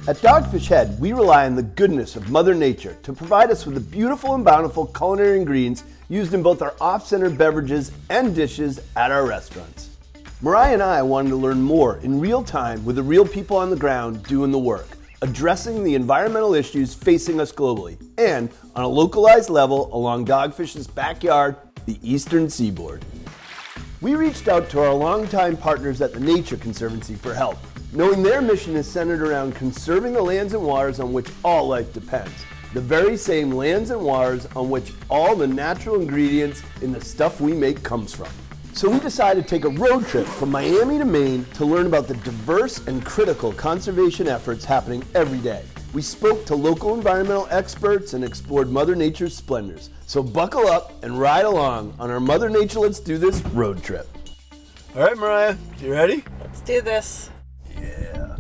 At Dogfish Head, we rely on the goodness of Mother Nature to provide us with the beautiful and bountiful culinary ingredients used in both our off-center beverages and dishes at our restaurants. Mariah and I wanted to learn more in real time with the real people on the ground doing the work, addressing the environmental issues facing us globally, and on a localized level along Dogfish's backyard, the eastern seaboard. We reached out to our longtime partners at the Nature Conservancy for help, knowing their mission is centered around conserving the lands and waters on which all life depends. The very same lands and waters on which all the natural ingredients in the stuff we make comes from. So we decided to take a road trip from Miami to Maine to learn about the diverse and critical conservation efforts happening every day. We spoke to local environmental experts and explored Mother Nature's splendors. So buckle up and ride along on our Mother Nature Let's Do This road trip. All right, Mariah, you ready? Let's do this. Yeah.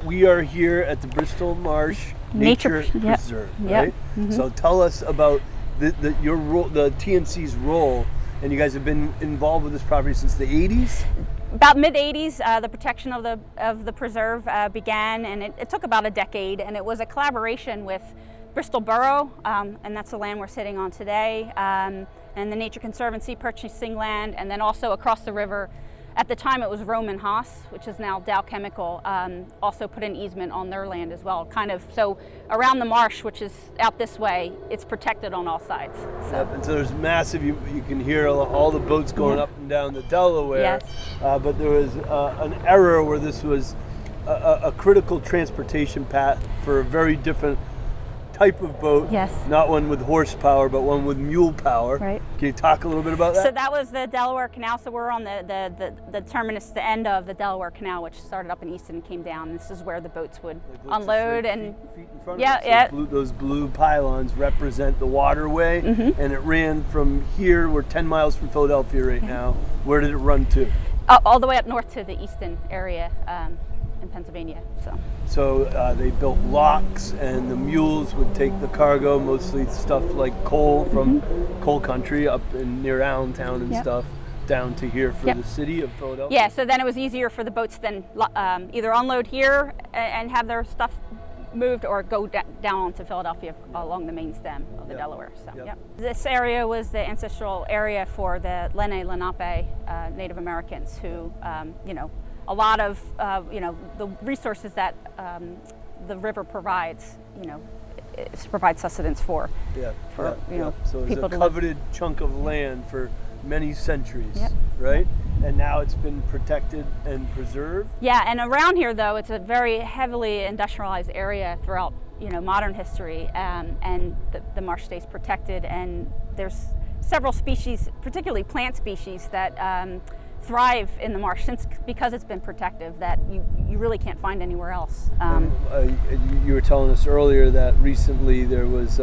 We are here at the Bristol Marsh Nature Preserve, right? Mm-hmm. So tell us about your role, the TNC's role, and you guys have been involved with this property since the 80s? About mid-80s, the protection of the preserve began, and it took about a decade, and it was a collaboration with Bristol Borough, and that's the land we're sitting on today, and the Nature Conservancy purchasing land, and then also across the river. At the time it was Roman Haas, which is now Dow Chemical, also put an easement on their land as well. So around the marsh, which is out this way, it's protected on all sides. So. Yep, and so there's massive, you can hear all the boats going up and down the Delaware, yes. But there was an error where this was a critical transportation path for a very different type of boat, yes. Not one with horsepower, but one with mule power. Right. Can you talk a little bit about that? So that was the Delaware Canal. So we're on the terminus, the end of the Delaware Canal, which started up in Easton and came down. This is where the boats would unload and feet in front yeah, of us. yeah. Those blue pylons represent the waterway, mm-hmm. and it ran from here. We're 10 miles from Philadelphia right now. Where did it run to? All the way up north to the Easton area. In Pennsylvania. So they built locks, and the mules would take the cargo, mostly stuff like coal from coal country up in near Allentown and stuff, down to here for the city of Philadelphia. Yeah, so then it was easier for the boats then either unload here and have their stuff moved, or go down onto Philadelphia along the main stem of the Delaware. So, This area was the ancestral area for the Lenape Native Americans who, a lot of the resources that the river provides, provides sustenance for. So it's people a coveted chunk of land for many centuries, right? And now it's been protected and preserved. Yeah, and around here though, it's a very heavily industrialized area throughout modern history, and the marsh stays protected, and there's several species, particularly plant species, that thrive in the marsh because it's been protective, that you really can't find anywhere else. You were telling us earlier that recently there was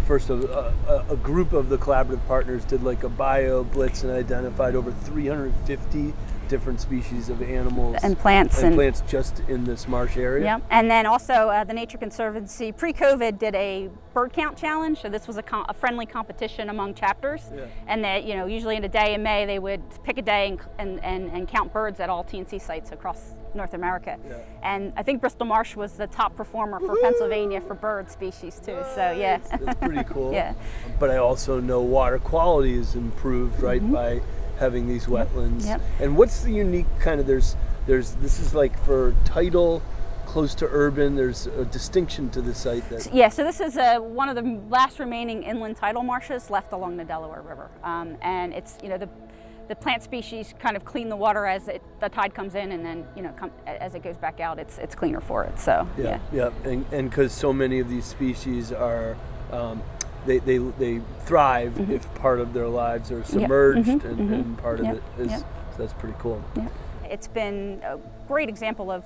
first a group of the collaborative partners did like a bio blitz and identified over 350 different species of animals and plants just in this marsh area. Yeah, and then also the Nature Conservancy pre-COVID did a bird count challenge. So this was a friendly competition among chapters, and that usually in a day in May they would pick a day and count birds at all TNC sites across North America. And I think Bristol Marsh was the top performer for Pennsylvania for bird species too. Nice. So yeah, that's pretty cool. Yeah, but I also know water quality is improved, right, by having these wetlands. And what's the unique kind of this is like for tidal, close to urban, there's a distinction to the site that so this is one of the last remaining inland tidal marshes left along the Delaware River, and it's the plant species kind of clean the water as the tide comes in, and then as it goes back out, it's cleaner for it. So and because so many of these species are they thrive if part of their lives are submerged, and part of it is, so that's pretty cool. It's been a great example of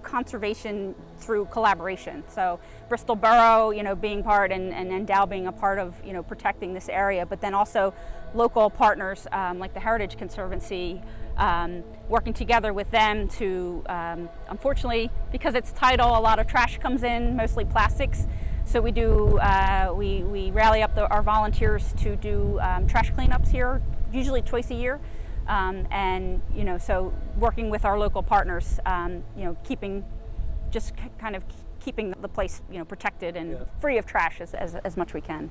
conservation through collaboration. So Bristol Borough, being part, and Dow being a part of, protecting this area, but then also local partners like the Heritage Conservancy, working together with them to, unfortunately, because it's tidal, a lot of trash comes in, mostly plastics. So we do, we rally up our volunteers to do trash cleanups here, usually twice a year. And so working with our local partners, keeping the place protected and free of trash as much we can.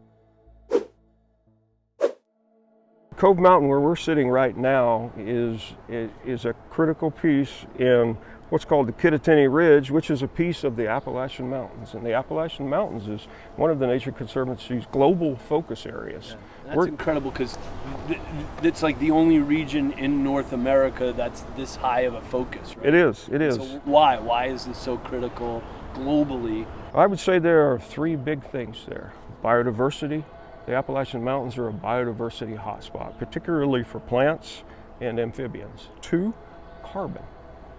Cove Mountain, where we're sitting right now, is a critical piece in what's called the Katatini Ridge, which is a piece of the Appalachian Mountains. And the Appalachian Mountains is one of the Nature Conservancy's global focus areas. Yeah, that's incredible, because it's like the only region in North America that's this high of a focus, right? It is. So why? Why is this so critical globally? I would say there are three big things there. Biodiversity. The Appalachian Mountains are a biodiversity hotspot, particularly for plants and amphibians. 2, carbon.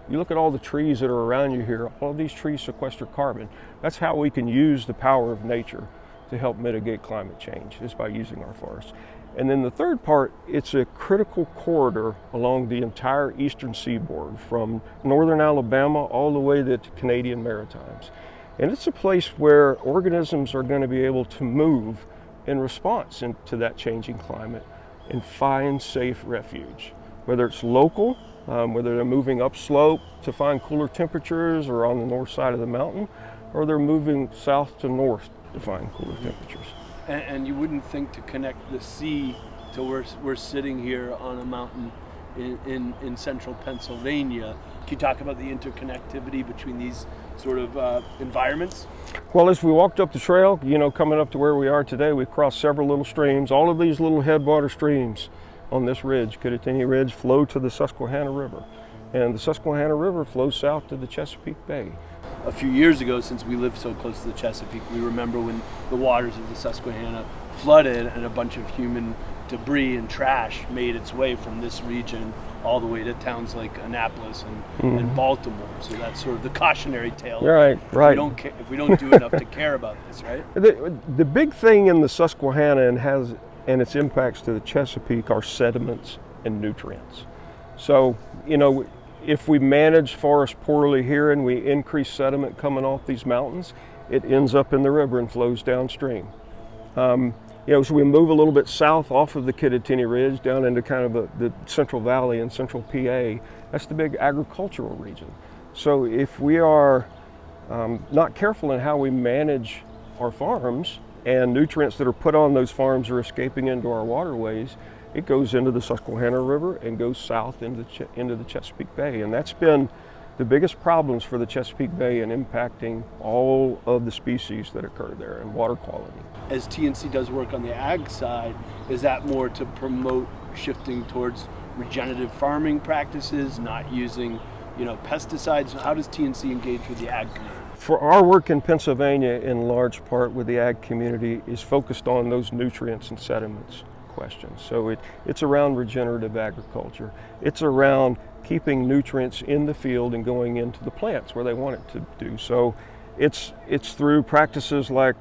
You look at all the trees that are around you here, all of these trees sequester carbon. That's how we can use the power of nature to help mitigate climate change, is by using our forests. And then the third part, it's a critical corridor along the entire eastern seaboard, from northern Alabama all the way to the Canadian Maritimes. And it's a place where organisms are going to be able to move in response to that changing climate and find safe refuge, whether it's local, whether they're moving upslope to find cooler temperatures or on the north side of the mountain, or they're moving south to north to find cooler temperatures. And you wouldn't think to connect the sea to where we're sitting here on a mountain in central Pennsylvania. Can you talk about the interconnectivity between these sort of environments? Well, as we walked up the trail, coming up to where we are today, we crossed several little streams. All of these little headwater streams on this ridge, Katatini Ridge, flow to the Susquehanna River. And the Susquehanna River flows south to the Chesapeake Bay. A few years ago, since we lived so close to the Chesapeake, we remember when the waters of the Susquehanna flooded and a bunch of human debris and trash made its way from this region all the way to towns like Annapolis and Baltimore. So that's sort of the cautionary tale. Right. If we don't do enough to care about this, right? The big thing in the Susquehanna and its impacts to the Chesapeake are sediments and nutrients. So, if we manage forests poorly here and we increase sediment coming off these mountains, it ends up in the river and flows downstream. So we move a little bit south off of the Katatini Ridge down into kind of the Central Valley and Central PA. That's the big agricultural region. So if we are not careful in how we manage our farms, and nutrients that are put on those farms are escaping into our waterways, it goes into the Susquehanna River and goes south into the Chesapeake Bay. And that's been the biggest problems for the Chesapeake Bay in impacting all of the species that occur there and water quality. As TNC does work on the ag side, is that more to promote shifting towards regenerative farming practices, not using pesticides? How does TNC engage with the ag community? For our work in Pennsylvania, in large part with the ag community, is focused on those nutrients and sediments questions. So it's around regenerative agriculture. It's around keeping nutrients in the field and going into the plants where they want it to do. So it's through practices like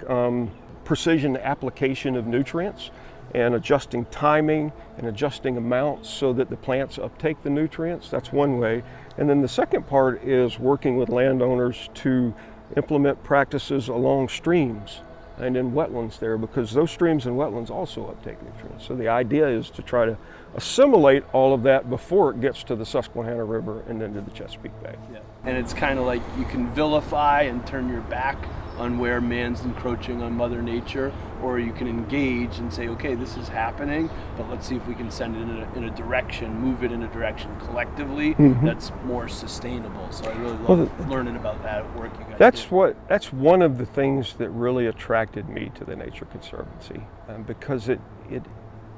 precision application of nutrients and adjusting timing and adjusting amounts so that the plants uptake the nutrients. That's one way. And then the second part is working with landowners to implement practices along streams and in wetlands there, because those streams and wetlands also uptake nutrients. So the idea is to try to assimilate all of that before it gets to the Susquehanna River and then to the Chesapeake Bay. Yeah. And it's kind of like you can vilify and turn your back on where man's encroaching on Mother Nature, or you can engage and say, okay, this is happening, but let's see if we can send it in a direction, move it in a direction collectively that's more sustainable. So I really love learning about that work you guys do. That's one of the things that really attracted me to the Nature Conservancy, because it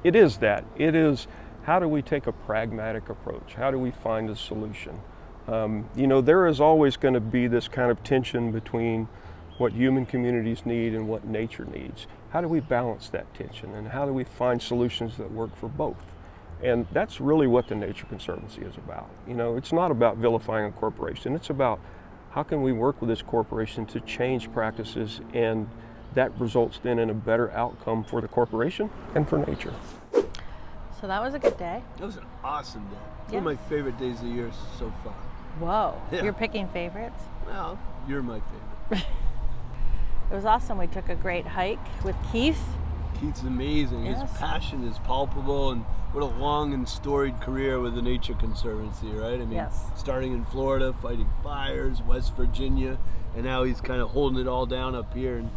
is that. It is, how do we take a pragmatic approach? How do we find a solution? There is always going to be this kind of tension between what human communities need and what nature needs. How do we balance that tension, and how do we find solutions that work for both? And that's really what the Nature Conservancy is about. It's not about vilifying a corporation. It's about how can we work with this corporation to change practices, and that results then in a better outcome for the corporation and for nature. So that was a good day. That was an awesome day. Yeah. One of my favorite days of the year so far. Whoa, Yeah. You're picking favorites? Well, you're my favorite. It was awesome. We took a great hike with Keith. Keith's amazing. Yes. His passion is palpable, and what a long and storied career with the Nature Conservancy, right? I mean, Yes. starting in Florida, fighting fires, West Virginia, and now he's kind of holding it all down up here. And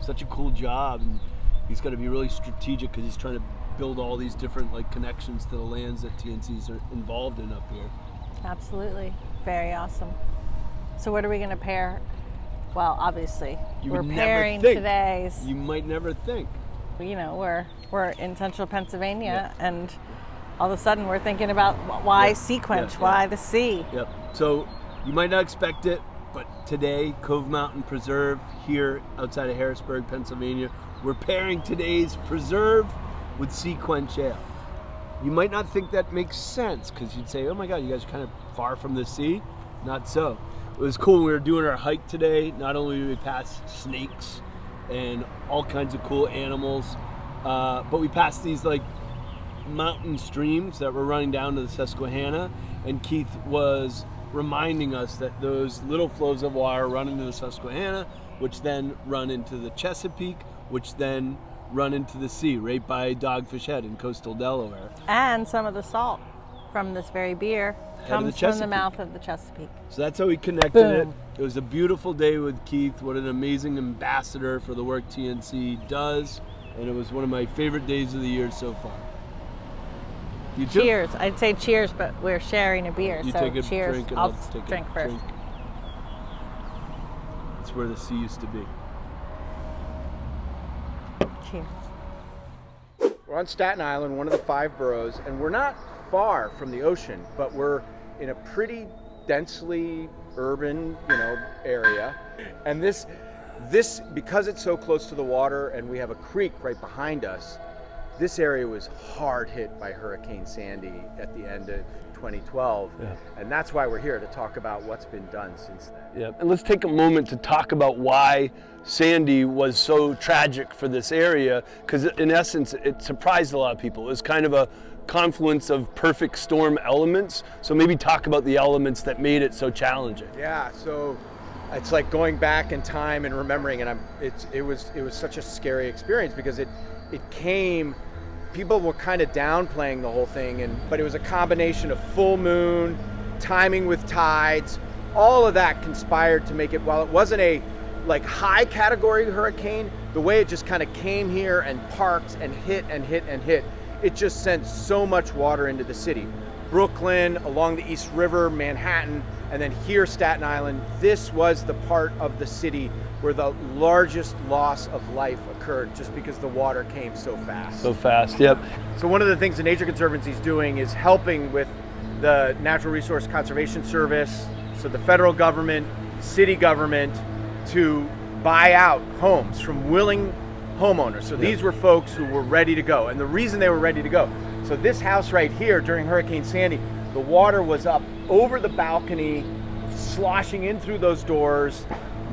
such a cool job. And he's got to be really strategic because he's trying to build all these different like connections to the lands that TNCs are involved in up here. Absolutely. Very awesome. So what are we going to pair? Well, obviously, You we're would never pairing think. today's. You might never think. You know, we're in central Pennsylvania, and all of a sudden we're thinking about why sea quench, why the sea. Yep. So you might not expect it, but today, Cove Mountain Preserve here outside of Harrisburg, Pennsylvania, we're pairing today's preserve with sea quench ale. You might not think that makes sense because you'd say, oh my God, you guys are kind of far from the sea. Not so. It was cool when we were doing our hike today. Not only did we pass snakes and all kinds of cool animals, but we passed these like mountain streams that were running down to the Susquehanna, and Keith was reminding us that those little flows of water run into the Susquehanna, which then run into the Chesapeake, which then run into the sea right by Dogfish Head in coastal Delaware. And some of the salt from this very beer comes from the Chesapeake. mouth of the Chesapeake. So that's how we connected Boom. it. It was a beautiful day with Keith. What an amazing ambassador for the work TNC does. And it was one of my favorite days of the year so far. You too? Cheers. I'd say cheers, but we're sharing a beer. You so take a cheers. drink and I'll take drink a first. drink. That's where the sea used to be. Cheers. We're on Staten Island, one of the 5 boroughs, and we're not far from the ocean, but we're in a pretty densely urban, area. And this, because it's so close to the water and we have a creek right behind us, this area was hard hit by Hurricane Sandy at the end of 2012. Yeah. And that's why we're here to talk about what's been done since then. Yeah, and let's take a moment to talk about why Sandy was so tragic for this area, because in essence, it surprised a lot of people. It was kind of a confluence of perfect storm elements. So maybe talk about the elements that made it so challenging. Yeah, so it's like going back in time and remembering, and it was such a scary experience because it came. People were kind of downplaying the whole thing, but it was a combination of full moon, timing with tides, all of that conspired to make it. While it wasn't a like high category hurricane, the way it just kind of came here and parked and hit and hit and hit, it just sent so much water into the city. Brooklyn, along the East River, Manhattan, and then here Staten Island. This was the part of the city where the largest loss of life occurred just because the water came so fast. So fast, yep. So one of the things the Nature Conservancy is doing is helping with the Natural Resource Conservation Service, so the federal government, city government, to buy out homes from willing homeowners. So these were folks who were ready to go. And the reason they were ready to go, so this house right here during Hurricane Sandy, the water was up over the balcony, sloshing in through those doors.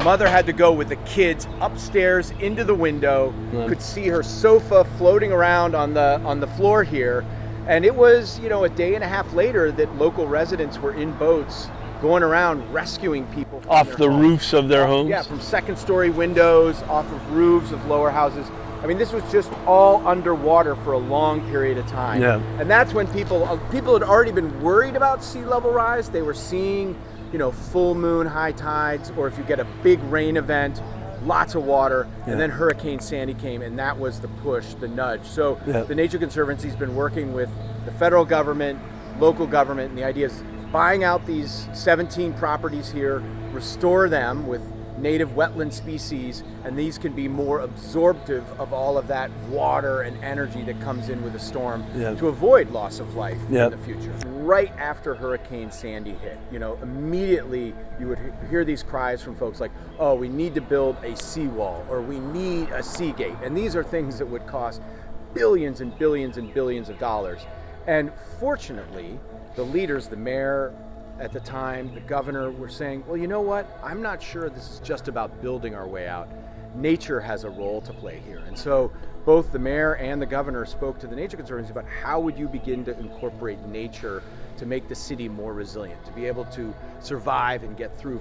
Mother had to go with the kids upstairs into the window, could see her sofa floating around on the floor here. And it was, a day and a half later that local residents were in boats going around rescuing people from Off their the homes. roofs of their homes? Yeah, from second story windows, off of roofs of lower houses. I mean, this was just all underwater for a long period of time. Yeah. And that's when people had already been worried about sea level rise. They were seeing, full moon, high tides, or if you get a big rain event, lots of water. Yeah. And then Hurricane Sandy came, and that was the push, the nudge. So the Nature Conservancy has been working with the federal government, local government, and the idea is buying out these 17 properties here, restore them with native wetland species, and these can be more absorptive of all of that water and energy that comes in with a storm to avoid loss of life in the future. Right after Hurricane Sandy hit, immediately you would hear these cries from folks like, oh, we need to build a seawall, or we need a sea gate. And these are things that would cost billions and billions and billions of dollars. And fortunately, the leaders, the mayor at the time, the governor, were saying, well, you know what? I'm not sure this is just about building our way out. Nature has a role to play here. And so both the mayor and the governor spoke to the Nature Conservancy about how would you begin to incorporate nature to make the city more resilient, to be able to survive and get through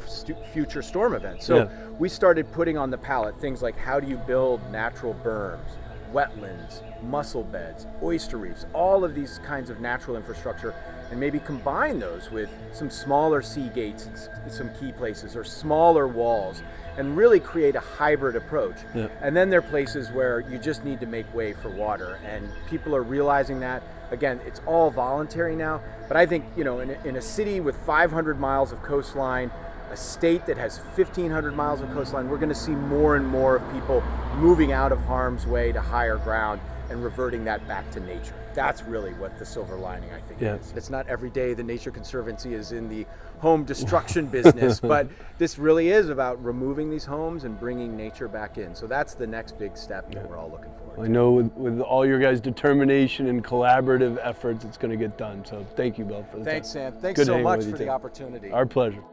future storm events. So we started putting on the palette things like how do you build natural berms, wetlands, mussel beds, oyster reefs, all of these kinds of natural infrastructure, and maybe combine those with some smaller sea gates in some key places or smaller walls, and really create a hybrid approach. Yeah. And then there are places where you just need to make way for water, and people are realizing that. Again, it's all voluntary now, but I think, in a city with 500 miles of coastline, a state that has 1,500 miles of coastline, we're going to see more and more of people moving out of harm's way to higher ground and reverting that back to nature. That's really what the silver lining, I think, is. It's not every day the Nature Conservancy is in the home destruction business, but this really is about removing these homes and bringing nature back in. So that's the next big step that we're all looking for. I know with all your guys' determination and collaborative efforts, it's going to get done. So thank you, Bill, for the Thanks, time. Sam. Thanks Good so hanging much with you for the too. opportunity. Our pleasure.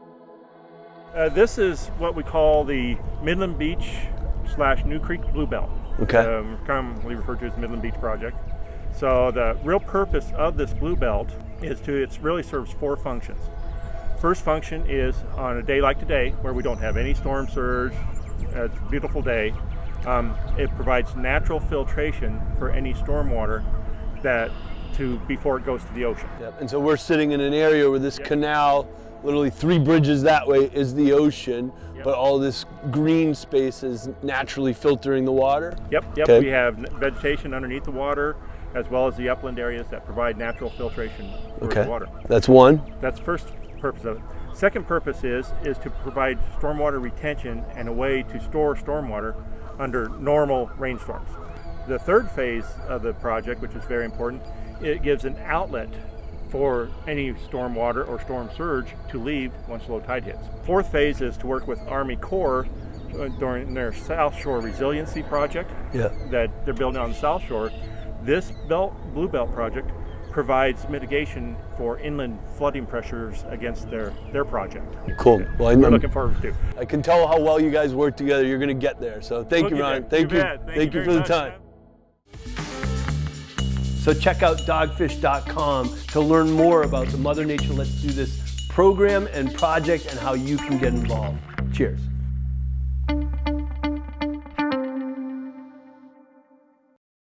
This is what we call the Midland Beach / New Creek Blue Belt. Okay. Commonly referred to as Midland Beach Project. So the real purpose of this Blue Belt is it really serves 4 functions. First function is on a day like today, where we don't have any storm surge, it's a beautiful day, it provides natural filtration for any stormwater before it goes to the ocean. Yep. And so we're sitting in an area where this canal, literally 3 bridges that way, is the ocean, but all this green space is naturally filtering the water? Yep. Okay. We have vegetation underneath the water, as well as the upland areas that provide natural filtration for the water. That's one. That's the first purpose of it. Second purpose is to provide stormwater retention and a way to store stormwater under normal rainstorms. The third phase of the project, which is very important, it gives an outlet for any storm water or storm surge to leave once low tide hits. Fourth phase is to work with Army Corps during their South Shore Resiliency Project that they're building on the South Shore. This Blue Belt project provides mitigation for inland flooding pressures against their project. Cool. Well, we're looking forward to. I can tell how well you guys work together. You're going to get there. So thank you, Ron. Thank you. Thank you for the time. So check out dogfish.com to learn more about the Mother Nature Let's Do This program and project and how you can get involved. Cheers.